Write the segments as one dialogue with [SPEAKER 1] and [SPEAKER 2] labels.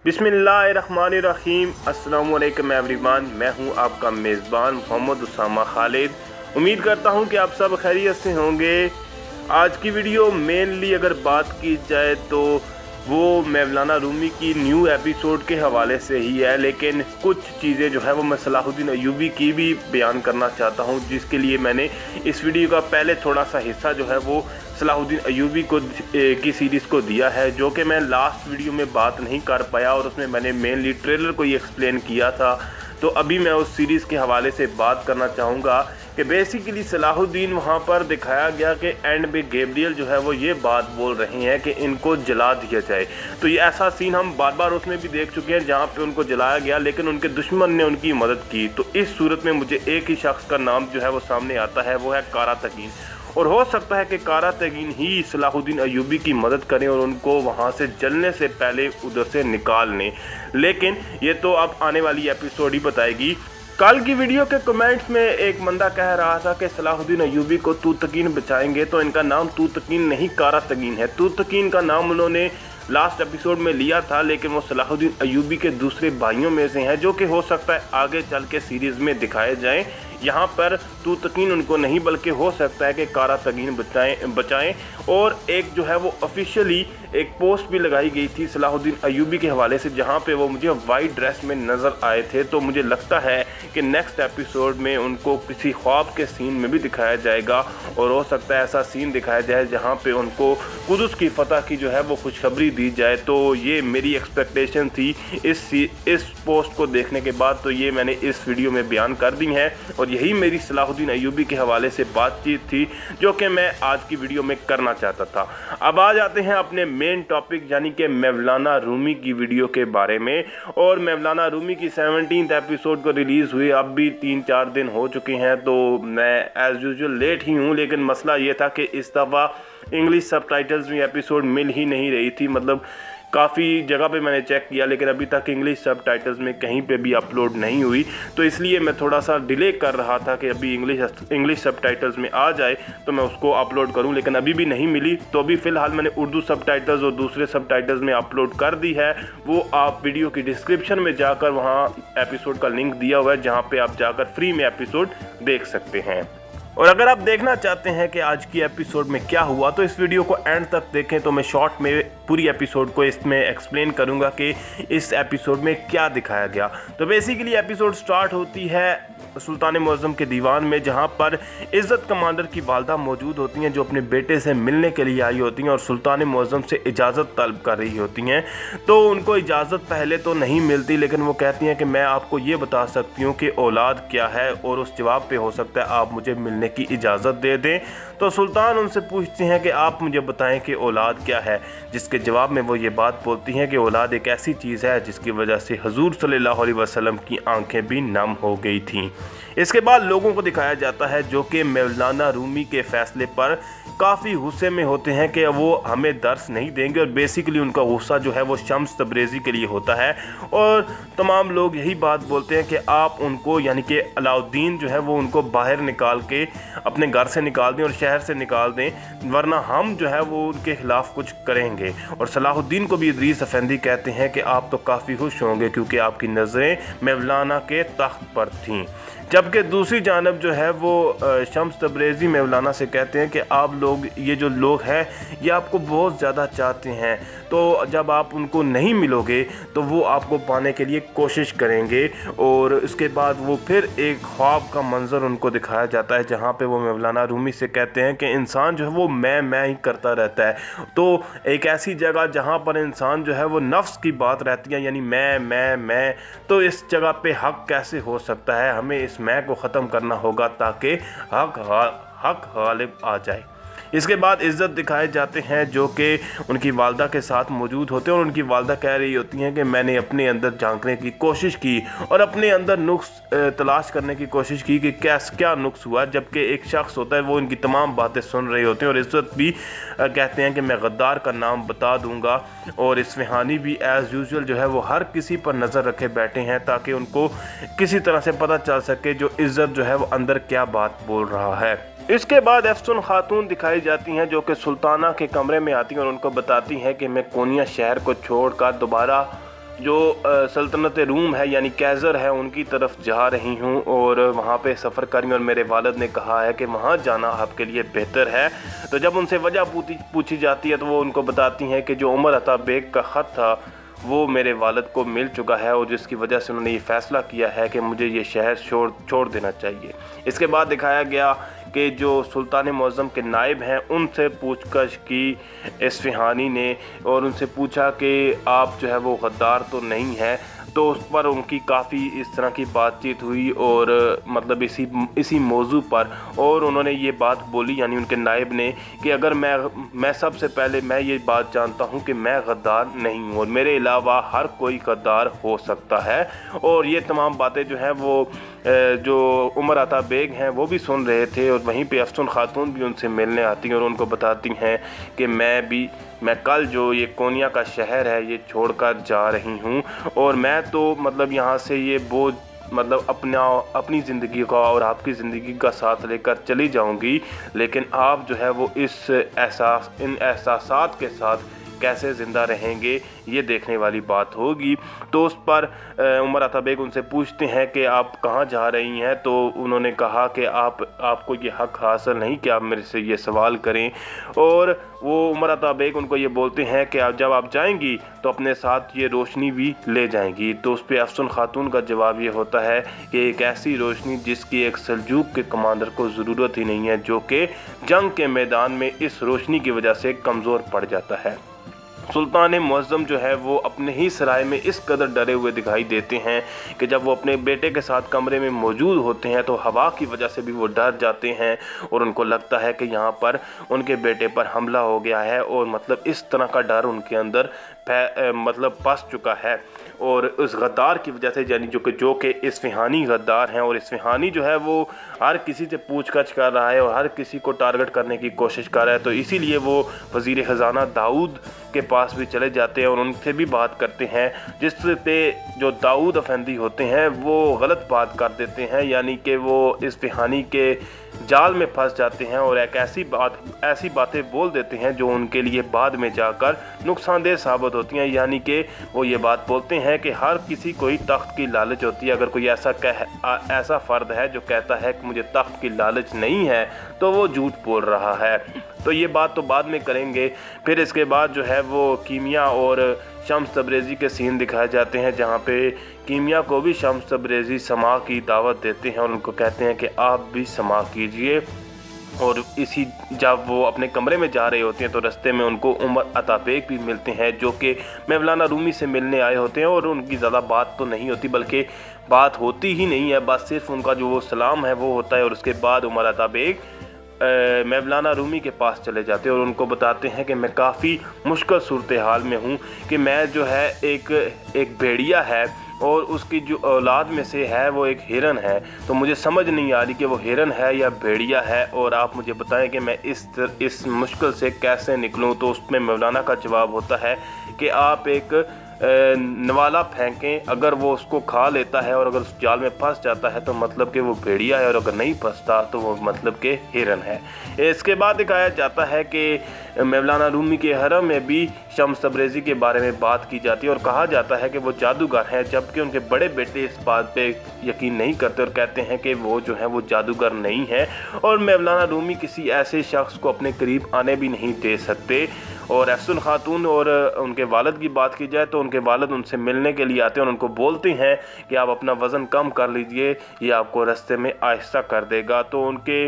[SPEAKER 1] बिस्मिल्लाहिर्रहमानिर्रहीम। अस्सलाम वालेकुम एवरीवन। मैं हूं आपका मेज़बान मोहम्मद उसामा खालिद। उम्मीद करता हूं कि आप सब खैरियत से होंगे। आज की वीडियो मेनली अगर बात की जाए तो वो मौलाना रूमी की न्यू एपिसोड के हवाले से ही है, लेकिन कुछ चीज़ें जो है वो मैं सलाहुद्दीन अय्यूबी की भी बयान करना चाहता हूं, जिसके लिए मैंने इस वीडियो का पहले थोड़ा सा हिस्सा जो है वो सलाहुद्दीन अय्यूबी की सीरीज़ को दिया है, जो कि मैं लास्ट वीडियो में बात नहीं कर पाया और उसमें मैंने मेनली ट्रेलर को ही एक्सप्लेन किया था। तो अभी मैं उस सीरीज़ के हवाले से बात करना चाहूँगा कि बेसिकली सलाहुद्दीन वहाँ पर दिखाया गया कि एंड में गैब्रियल जो है वो ये बात बोल रहे हैं कि इनको जला दिया जाए। तो ये ऐसा सीन हम बार बार उसमें भी देख चुके हैं जहाँ पे उनको जलाया गया, लेकिन उनके दुश्मन ने उनकी मदद की। तो इस सूरत में मुझे एक ही शख्स का नाम जो है वो सामने आता है, वो है कारा तगीन। और हो सकता है कि कारा तगीन ही सलाहुद्दीन अय्यूबी की मदद करें और उनको वहाँ से जलने से पहले उधर से निकाल लें, लेकिन ये तो अब आने वाली एपिसोड ही बताएगी। कल की वीडियो के कमेंट्स में एक बंदा कह रहा था कि सलाहुद्दीन अय्यूबी को तूतकीन बचाएंगे, तो इनका नाम तूतकीन नहीं कारा तगीन है। तूतकीन का नाम उन्होंने लास्ट एपिसोड में लिया था, लेकिन वो सलाहुद्दीन अय्यूबी के दूसरे भाइयों में से हैं, जो कि हो सकता है आगे चल के सीरीज़ में दिखाए जाएं। यहाँ पर तूतकीन उनको नहीं, बल्कि हो सकता है कि कारा तगीन बचाएं। और एक जो है वो ऑफिशियली एक पोस्ट भी लगाई गई थी सलाहुद्दीन अय्यूबी के हवाले से, जहाँ पे वो मुझे वाइट ड्रेस में नज़र आए थे। तो मुझे लगता है कि नेक्स्ट एपिसोड में उनको किसी ख्वाब के सीन में भी दिखाया जाएगा, और हो सकता है ऐसा सीन दिखाया जाए जहाँ पे उनको कुदस की फतह की जो है वो खुशखबरी दी जाए। तो ये मेरी एक्सपेक्टेशन थी इस पोस्ट को देखने के बाद, तो ये मैंने इस वीडियो में बयान कर दी है, और यही मेरी सलाहुद्दीन अय्यूबी के हवाले से बातचीत थी जो कि मैं आज की वीडियो में करना चाहता था। अब आ जाते हैं अपने मेन टॉपिक, यानी कि मौलाना रूमी की वीडियो के बारे में। और मौलाना रूमी की 17th एपिसोड को रिलीज़ हुए अब भी 3-4 दिन हो चुके हैं, तो मैं एज़ यूजुअल लेट ही हूँ। लेकिन मसला ये था कि इस दफ़ा इंग्लिश सबटाइटल्स में एपिसोड मिल ही नहीं रही थी। मतलब काफ़ी जगह पे मैंने चेक किया, लेकिन अभी तक इंग्लिश सबटाइटल्स में कहीं पे भी अपलोड नहीं हुई। तो इसलिए मैं थोड़ा सा डिले कर रहा था कि अभी इंग्लिश सबटाइटल्स में आ जाए तो मैं उसको अपलोड करूं, लेकिन अभी भी नहीं मिली। तो अभी फ़िलहाल मैंने उर्दू सबटाइटल्स और दूसरे सबटाइटल्स में अपलोड कर दी है। वो आप वीडियो की डिस्क्रिप्शन में जाकर वहाँ एपिसोड का लिंक दिया हुआ है, जहाँ पर आप जाकर फ्री में एपिसोड देख सकते हैं। और अगर आप देखना चाहते हैं कि आज की एपिसोड में क्या हुआ, तो इस वीडियो को एंड तक देखें। तो मैं शॉर्ट में पूरी एपिसोड को इसमें एक्सप्लेन करूंगा कि इस एपिसोड में क्या दिखाया गया। तो बेसिकली एपिसोड स्टार्ट होती है सुल्तान मुअज़्ज़म के दीवान में, जहां पर इज़्ज़त कमांडर की वालदा मौजूद होती हैं, जो अपने बेटे से मिलने के लिए आई होती हैं और सुल्तान मुअज़्ज़म से इजाज़त तलब कर रही होती हैं। तो उनको इजाज़त पहले तो नहीं मिलती, लेकिन वो कहती हैं कि मैं आपको ये बता सकती हूँ कि औलाद क्या है, और उस जवाब पे हो सकता है आप मुझे मिलने की इजाज़त दे दें। तो सुल्तान उनसे पूछते हैं कि आप मुझे बताएं कि औलाद क्या है, जिसके जवाब में वो ये बात बोलती हैं कि औलाद एक ऐसी चीज़ है जिसकी वजह से हुज़ूर सल्लल्लाहु अलैहि वसल्लम की आंखें भी नम हो गई थीं। इसके बाद लोगों को दिखाया जाता है जो कि मौलाना रूमी के फ़ैसले पर काफ़ी गुस्से में होते हैं कि वो हमें दर्स नहीं देंगे, और बेसिकली उनका गुस्सा जो है वो शम्स तब्रेज़ी के लिए होता है। और तमाम लोग यही बात बोलते हैं कि आप उनको, यानी कि अलाउद्दीन जो है वो उनको बाहर निकाल के अपने घर से निकाल दें और शहर से निकाल दें, वरना हम जो है वो उनके ख़िलाफ़ कुछ करेंगे। और सलाहुद्दीन को भी इदरीस अफेंदी कहते हैं कि आप तो काफ़ी खुश होंगे क्योंकि आपकी नज़रें मौलाना के तख्त पर थीं। जबकि दूसरी जानब जो है वो शम्स तब्रेज़ी मौलाना से कहते हैं कि आप लोग, ये जो लोग हैं, ये आपको बहुत ज़्यादा चाहते हैं, तो जब आप उनको नहीं मिलोगे तो वो आपको पाने के लिए कोशिश करेंगे। और इसके बाद वो फिर एक ख्वाब का मंज़र उनको दिखाया जाता है, जहाँ पे वो मौलाना रूमी से कहते हैं कि इंसान जो है वो मैं ही करता रहता है। तो एक ऐसी जगह जहाँ पर इंसान जो है वो नफ्स की बात रहती है, यानी मैं, तो इस जगह पे हक़ कैसे हो सकता है? हमें इस मैं को ख़त्म करना होगा ताकि हक़ गालिब आ जाए। इसके बाद इज़्ज़त दिखाए जाते हैं जो कि उनकी वालदा के साथ मौजूद होते हैं, और उनकी वालदा कह रही होती हैं कि मैंने अपने अंदर झांकने की कोशिश की और अपने अंदर नुक्स तलाश करने की कोशिश की कि क्या नुक्स हुआ। जबकि एक शख्स होता है वो इनकी तमाम बातें सुन रहे होते हैं, और इज़्ज़त भी कहते हैं कि मैं गद्दार का नाम बता दूंगा। और इस्फ़हानी भी एज़ यूजुअल जो है वो हर किसी पर नज़र रखे बैठे हैं ताकि उनको किसी तरह से पता चल सके जो इज़्ज़त जो है वो अंदर क्या बात बोल रहा है। इसके बाद अफसुन खातून दिखाई जाती हैं जो कि सुल्ताना के कमरे में आती हैं और उनको बताती हैं कि मैं कोनिया शहर को छोड़कर दोबारा जो सल्तनत रूम है यानी कैज़र है उनकी तरफ जा रही हूँ और वहाँ पे सफ़र करेंगे। और मेरे वालिद ने कहा है कि वहाँ जाना आपके लिए बेहतर है। तो जब उनसे वजह पूछी जाती है तो वो उनको बताती हैं कि जो उमर अता बेग का ख़त था वो मेरे वालिद को मिल चुका है और जिसकी वजह से उन्होंने ये फ़ैसला किया है कि मुझे ये शहर छोड़ देना चाहिए। इसके बाद दिखाया गया कि जो सुल्तान मुअज़्ज़म के नायब हैं उनसे पूछताछ की इस्फ़हानी ने और उनसे पूछा कि आप जो है वो गद्दार तो नहीं हैं। तो उस पर उनकी काफ़ी इस तरह की बातचीत हुई और मतलब इसी मौजू पर, और उन्होंने ये बात बोली यानी उनके नायब ने कि अगर मैं सबसे पहले मैं ये बात जानता हूँ कि मैं गद्दार नहीं हूँ और मेरे अलावा हर कोई गद्दार हो सकता है। और ये तमाम बातें जो हैं वो जो उमर अता बेग हैं वो भी सुन रहे थे और वहीं पे अफसुन खातून भी उनसे मिलने आती हैं और उनको बताती हैं कि मैं कल जो ये कोनिया का शहर है ये छोड़कर जा रही हूँ और मैं तो मतलब यहाँ से ये बोझ मतलब अपनी ज़िंदगी का और आपकी ज़िंदगी का साथ लेकर चली जाऊँगी, लेकिन आप जो है वो इन एहसासात के साथ कैसे ज़िंदा रहेंगे ये देखने वाली बात होगी। तो उस पर उमर अता बेग उनसे पूछते हैं कि आप कहाँ जा रही हैं। तो उन्होंने कहा कि आपको ये हक़ हासिल नहीं कि आप मेरे से ये सवाल करें। और वो उमर अता बेग उनको ये बोलते हैं कि जब आप जाएंगी तो अपने साथ ये रोशनी भी ले जाएंगी। तो उस पर अफसुन खातून का जवाब ये होता है कि एक ऐसी रोशनी जिसकी एक सल्जूक के कमांडर को ज़रूरत ही नहीं है, जो कि जंग के मैदान में इस रोशनी की वजह से कमज़ोर पड़ जाता है। सुल्तान मुअज़्ज़म जो है वो अपने ही सराय में इस कदर डरे हुए दिखाई देते हैं कि जब वो अपने बेटे के साथ कमरे में मौजूद होते हैं तो हवा की वजह से भी वो डर जाते हैं और उनको लगता है कि यहाँ पर उनके बेटे पर हमला हो गया है और मतलब इस तरह का डर उनके अंदर मतलब पस चुका है। और उस गद्दार की वजह से यानी जो कि इस्फ़हानी गद्दार हैं और इस्फ़हानी जो है वो हर किसी से पूछताछ कर रहा है और हर किसी को टारगेट करने की कोशिश कर रहा है। तो इसीलिए वो वज़ीर ख़ज़ाना दाऊद के पास भी चले जाते हैं और उनसे भी बात करते हैं, जिस पे जो दाऊद अफेंदी होते हैं वो गलत बात कर देते हैं यानी कि वो इस्फ़हानी के जाल में फंस जाते हैं और एक ऐसी बातें बोल देते हैं जो उनके लिए बाद में जाकर नुकसानदेह साबित होती हैं। यानी कि वो ये बात बोलते हैं कि हर किसी को ही तख्त की लालच होती है, अगर कोई ऐसा फ़र्द है जो कहता है कि मुझे तख्त की लालच नहीं है तो वो झूठ बोल रहा है। तो ये बात तो बाद में करेंगे। फिर इसके बाद जो है वो कीमिया और शम्स तबरेज़ी के सीन दिखाए जाते हैं, जहाँ पे कीमिया को भी शम्स तबरेज़ी समा की दावत देते हैं और उनको कहते हैं कि आप भी समा कीजिए। और जब वो अपने कमरे में जा रहे होते हैं तो रास्ते में उनको उमर अता बेग भी मिलते हैं जो कि मौलाना रूमी से मिलने आए होते हैं और उनकी ज़्यादा बात तो नहीं होती, बल्कि बात होती ही नहीं है, बस सिर्फ उनका जो वो सलाम है वो होता है। और उसके बाद उमर अता बेग मौलाना रूमी के पास चले जाते हैं और उनको बताते हैं कि मैं काफ़ी मुश्किल सूरत हाल में हूँ कि मैं जो है एक भेड़िया है और उसकी जो औलाद में से है वो एक हिरन है, तो मुझे समझ नहीं आ रही कि वो हिरन है या भेड़िया है और आप मुझे बताएं कि मैं इस मुश्किल से कैसे निकलूं। तो उसमें मौलाना का जवाब होता है कि आप एक नवाला फेंकें, अगर वो उसको खा लेता है और अगर उस जाल में फंस जाता है तो मतलब कि वो भेड़िया है और अगर नहीं फंसता तो वो मतलब कि हिरन है। इसके बाद दिखाया जाता है कि मौलाना रूमी के हरम में भी शम्स तबरेज़ी के बारे में बात की जाती है और कहा जाता है कि वो जादूगर हैं, जबकि उनके बड़े बेटे इस बात पे यकीन नहीं करते और कहते हैं कि वो जो है वो जादूगर नहीं है और मौलाना रूमी किसी ऐसे शख्स को अपने करीब आने भी नहीं दे सकते। और अफसुन खातून और उनके वालिद की बात की जाए तो उनके वालिद उनसे मिलने के लिए आते हैं और उनको बोलते हैं कि आप अपना वज़न कम कर लीजिए, ये आपको रास्ते में आहिस्ता कर देगा। तो उनके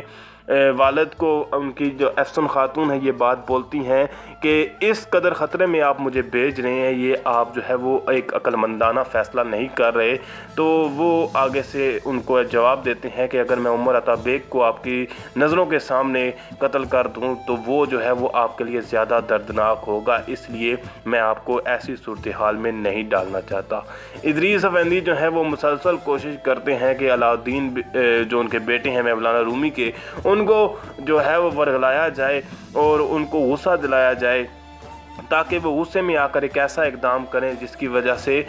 [SPEAKER 1] वालिद को उनकी जो अफसुन खातून है ये बात बोलती हैं कि इस कदर ख़तरे में आप मुझे भेज रहे हैं, ये आप जो है वो एक अक्लमंदाना फ़ैसला नहीं कर रहे। तो वो आगे से उनको जवाब देते हैं कि अगर मैं उमर अता बेग को आपकी नज़रों के सामने कत्ल कर दूं तो वो जो है वो आपके लिए ज़्यादा दर्दनाक होगा, इसलिए मैं आपको ऐसी सूरत हाल में नहीं डालना चाहता। इदरीस अफेंदी जो है वो मुसलसल कोशिश करते हैं कि अलाउद्दीन जो उनके बेटे हैं मौलाना रूमी के, उनको जो है वो वर्गलाया जाए और उनको गुस्सा दिलाया जाए ताकि वो गुस्से में आकर एक ऐसा इक़दाम करें जिसकी वजह से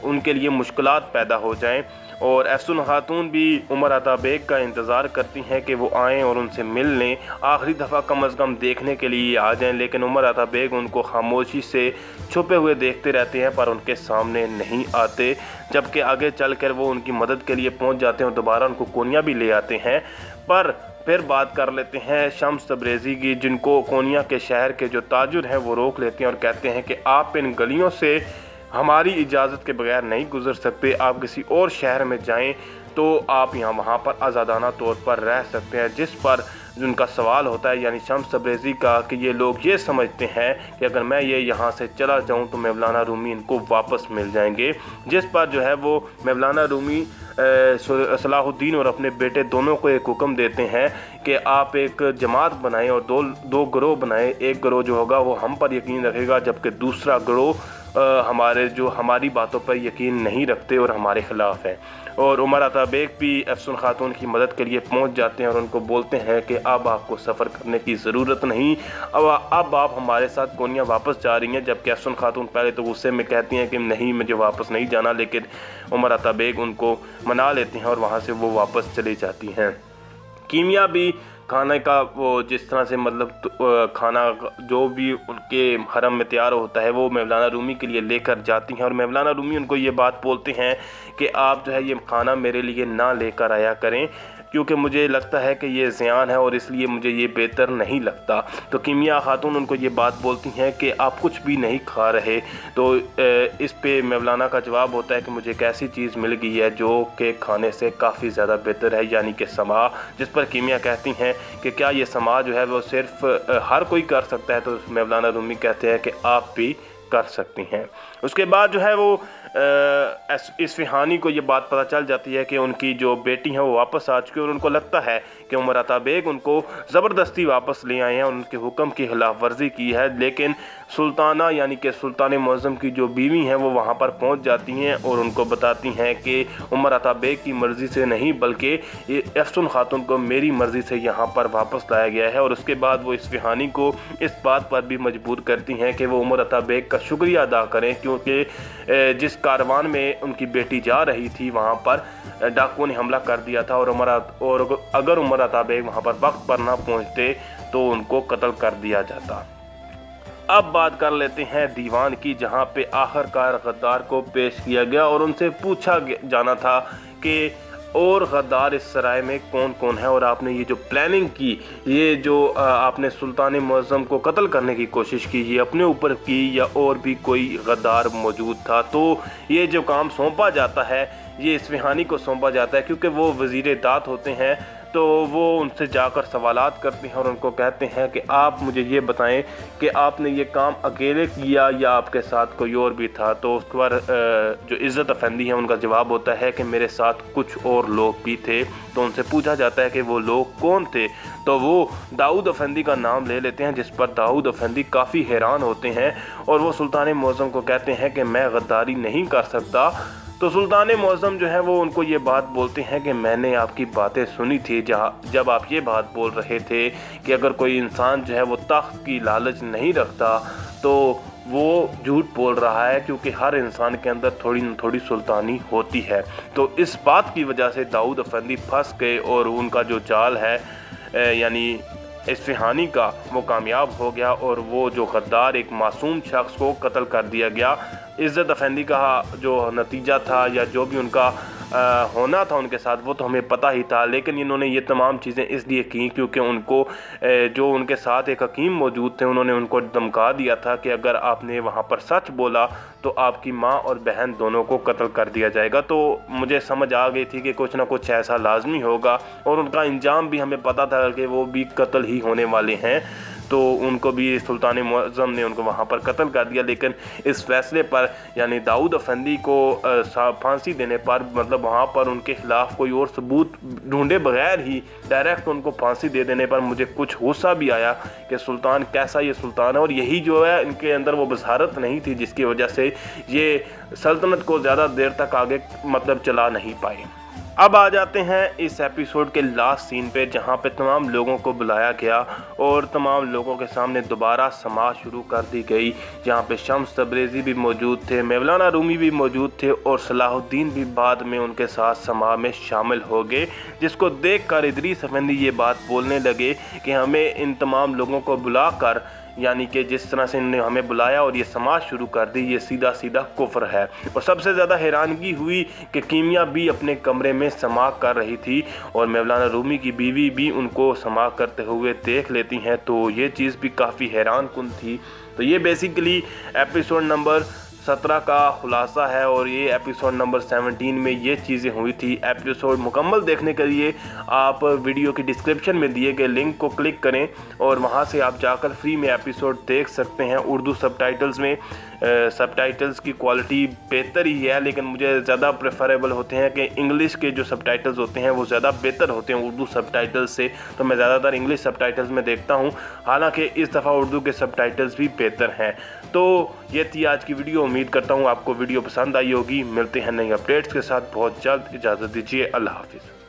[SPEAKER 1] उनके लिए मुश्किलात पैदा हो जाएं। और एहसन खातून भी उमर अता बेग का इंतज़ार करती हैं कि वो आएँ और उनसे मिल लें, आखिरी दफ़ा कम अज़ कम देखने के लिए आ जाएं। लेकिन उमर अता बेग उनको खामोशी से छुपे हुए देखते रहते हैं पर उनके सामने नहीं आते, जबकि आगे चलकर वो उनकी मदद के लिए पहुंच जाते हैं और दोबारा उनको कोनिया भी ले आते हैं। पर फिर बात कर लेते हैं शम्स तब्रेज़ी की, जिनको कोनिया के शहर के जो ताजुर हैं वो रोक लेते हैं और कहते हैं कि आप इन गलियों से हमारी इजाज़त के बगैर नहीं गुज़र सकते, आप किसी और शहर में जाएं तो आप वहाँ पर आज़ादाना तौर पर रह सकते हैं। जिस पर उनका सवाल होता है यानी शम्स तब्रेज़ी का कि ये लोग ये समझते हैं कि अगर मैं यहाँ से चला जाऊँ तो मौलाना रूमी इनको वापस मिल जाएंगे। जिस पर जो है वो मौलाना रूमी सलाहुद्दीन और अपने बेटे दोनों को एक हुक्म देते हैं कि आप एक जमात बनाएं और दो गिरोह बनाएं। एक गिरोह जो होगा वो हम पर यकीन रखेगा, जबकि दूसरा गिरोह हमारी बातों पर यकीन नहीं रखते और हमारे ख़िलाफ़ है। और उमर अता बेग भी एहसन खातून की मदद के लिए पहुंच जाते हैं और उनको बोलते हैं कि अब आपको सफ़र करने की ज़रूरत नहीं, अब आप हमारे साथ कोनिया वापस जा रही हैं। जबकि एहसन खातून पहले तो गुस्से में कहती हैं कि नहीं, मुझे वापस नहीं जाना, लेकिन उमर अता बेग उनको मना लेते हैं और वहाँ से वो वापस चली जाती हैं। कीमिया भी खाने का वो जिस तरह से मतलब खाना जो भी उनके हरम में तैयार होता है वो मौलाना रूमी के लिए लेकर जाती हैं और मौलाना रूमी उनको ये बात बोलते हैं कि आप जो है ये खाना मेरे लिए ना लेकर आया करें, क्योंकि मुझे लगता है कि ये ज़ियान है और इसलिए मुझे ये बेहतर नहीं लगता। तो कीमिया खातून उनको ये बात बोलती हैं कि आप कुछ भी नहीं खा रहे। तो इस पे मौलाना का जवाब होता है कि मुझे एक ऐसी चीज़ मिल गई है जो कि खाने से काफ़ी ज़्यादा बेहतर है, यानी कि समा। जिस पर कीमिया कहती हैं कि क्या ये समा जो है वो सिर्फ हर कोई कर सकता है? तो मौलाना रूमी कहते हैं कि आप भी कर सकती हैं। उसके बाद जो है वो इस्फ़हानी को ये बात पता चल जाती है कि उनकी जो बेटी है वो वापस आ चुकी है और उनको लगता है कि उमर अता बेग उनको ज़बरदस्ती वापस ले आए हैं और उनके हुक्म की खिलाफ वर्जी की है। लेकिन सुल्ताना यानी कि सुल्तान मुअज़्ज़म की जो बीवी हैं वो वहाँ पर पहुँच जाती हैं और उनको बताती हैं कि उमर अता बेग की मर्ज़ी से नहीं बल्कि एहसन खातून को मेरी मर्ज़ी से यहाँ पर वापस लाया गया है। और उसके बाद वो इस्फ़हानी को इस बात पर भी मजबूर करती हैं कि वो उमर अता बेग का शुक्रिया अदा करें, क्योंकि जिस कारवान में उनकी बेटी जा रही थी वहाँ पर डाकुओं ने हमला कर दिया था और अगर उमर अता बेग वहाँ पर वक्त पर ना पहुँचते तो उनको कत्ल कर दिया जाता। अब बात कर लेते हैं दीवान की, जहाँ पे आखिरकार गद्दार को पेश किया गया और उनसे पूछा जाना था कि और गद्दार इस सराय में कौन कौन है और आपने ये जो प्लानिंग की, ये जो आपने सुल्तान मुअज़्ज़म को कत्ल करने की कोशिश की, ये अपने ऊपर की या और भी कोई गद्दार मौजूद था? तो ये जो काम सौंपा जाता है ये इस्फ़हानी को सौंपा जाता है, क्योंकि वो वज़ीर दात होते हैं। तो वो उनसे जाकर सवालात करते हैं और उनको कहते हैं कि आप मुझे ये बताएं कि आपने ये काम अकेले किया या आपके साथ कोई और भी था? तो उस पर जो इज़्ज़त अफंदी है उनका जवाब होता है कि मेरे साथ कुछ और लोग भी थे। तो उनसे पूछा जाता है कि वो लोग कौन थे? तो वो दाऊद अफंदी का नाम ले लेते हैं, जिस पर दाऊद अफंदी काफ़ी हैरान होते हैं और वो सुल्तान मुअज़्ज़म को कहते हैं कि मैं गद्दारी नहीं कर सकता। तो सुल्तान मुअज़्ज़म जो है वो उनको ये बात बोलते हैं कि मैंने आपकी बातें सुनी थी जब आप ये बात बोल रहे थे कि अगर कोई इंसान जो है वो तख्त की लालच नहीं रखता तो वो झूठ बोल रहा है, क्योंकि हर इंसान के अंदर थोड़ी न थोड़ी सुल्तानी होती है। तो इस बात की वजह से दाऊद अफंदी फंस गए और उनका जो जाल है यानी इस्फ़हानी का वो कामयाब हो गया और वो जो गद्दार एक मासूम शख्स को कत्ल कर दिया गया। इज़्ज़त अफंदी का जो नतीजा था या जो भी उनका होना था उनके साथ वो तो हमें पता ही था, लेकिन इन्होंने ये तमाम चीज़ें इसलिए की क्योंकि उनको जो उनके साथ एक हकीम मौजूद थे उन्होंने उनको धमका दिया था कि अगर आपने वहाँ पर सच बोला तो आपकी माँ और बहन दोनों को कत्ल कर दिया जाएगा। तो मुझे समझ आ गई थी कि कुछ ना कुछ ऐसा लाजमी होगा और उनका इंजाम भी हमें पता था कि वो भी कत्ल ही होने वाले हैं। तो उनको भी सुल्तान मुअज़्ज़म ने उनको वहाँ पर कत्ल कर दिया। लेकिन इस फैसले पर यानी दाऊद अफंदी को फांसी देने पर मतलब वहाँ पर उनके ख़िलाफ़ कोई और सबूत ढूंढे बगैर ही डायरेक्ट उनको फांसी दे देने पर मुझे कुछ गुस्सा भी आया कि सुल्तान कैसा ये सुल्तान है। और यही जो है इनके अंदर वो बसारत नहीं थी जिसकी वजह से ये सल्तनत को ज़्यादा देर तक आगे मतलब चला नहीं पाए। अब आ जाते हैं इस एपिसोड के लास्ट सीन पे, जहाँ पे तमाम लोगों को बुलाया गया और तमाम लोगों के सामने दोबारा समाअत शुरू कर दी गई, जहाँ पे शम्स तबरेज़ी भी मौजूद थे, मौलाना रूमी भी मौजूद थे और सलाहुद्दीन भी बाद में उनके साथ समाअत में शामिल हो गए, जिसको देखकर इदरीस अफंदी ये बात बोलने लगे कि हमें इन तमाम लोगों को बुलाकर, यानी कि जिस तरह से इन्होंने हमें बुलाया और ये समाअत शुरू कर दी, ये सीधा सीधा कुफ्र है। और सबसे ज़्यादा हैरानगी हुई कि कीमिया भी अपने कमरे में समाअत कर रही थी और मौलाना रूमी की बीवी भी उनको समाअत करते हुए देख लेती हैं, तो ये चीज़ भी काफ़ी हैरान कुन थी। तो ये बेसिकली एपिसोड नंबर 17 का खुलासा है और ये एपिसोड नंबर 17 में ये चीज़ें हुई थी। एपिसोड मुकम्मल देखने के लिए आप वीडियो की डिस्क्रिप्शन में दिए गए लिंक को क्लिक करें और वहाँ से आप जाकर फ्री में एपिसोड देख सकते हैं उर्दू सबटाइटल्स में। सबटाइटल्स की क्वालिटी बेहतर ही है, लेकिन मुझे ज़्यादा प्रेफरेबल होते हैं कि इंग्लिश के जो सबटाइटल्स होते हैं वो ज़्यादा बेहतर होते हैं उर्दू सबटाइटल्स से, तो मैं ज़्यादातर इंग्लिश सबटाइटल्स में देखता हूँ। हालांकि इस दफ़ा उर्दू के सबटाइटल्स भी बेहतर हैं। तो ये थी आज की वीडियो। उम्मीद करता हूँ आपको वीडियो पसंद आई होगी। मिलते हैं नई अपडेट्स के साथ बहुत जल्द। इजाज़त दीजिए। अल्लाह हाफिज़।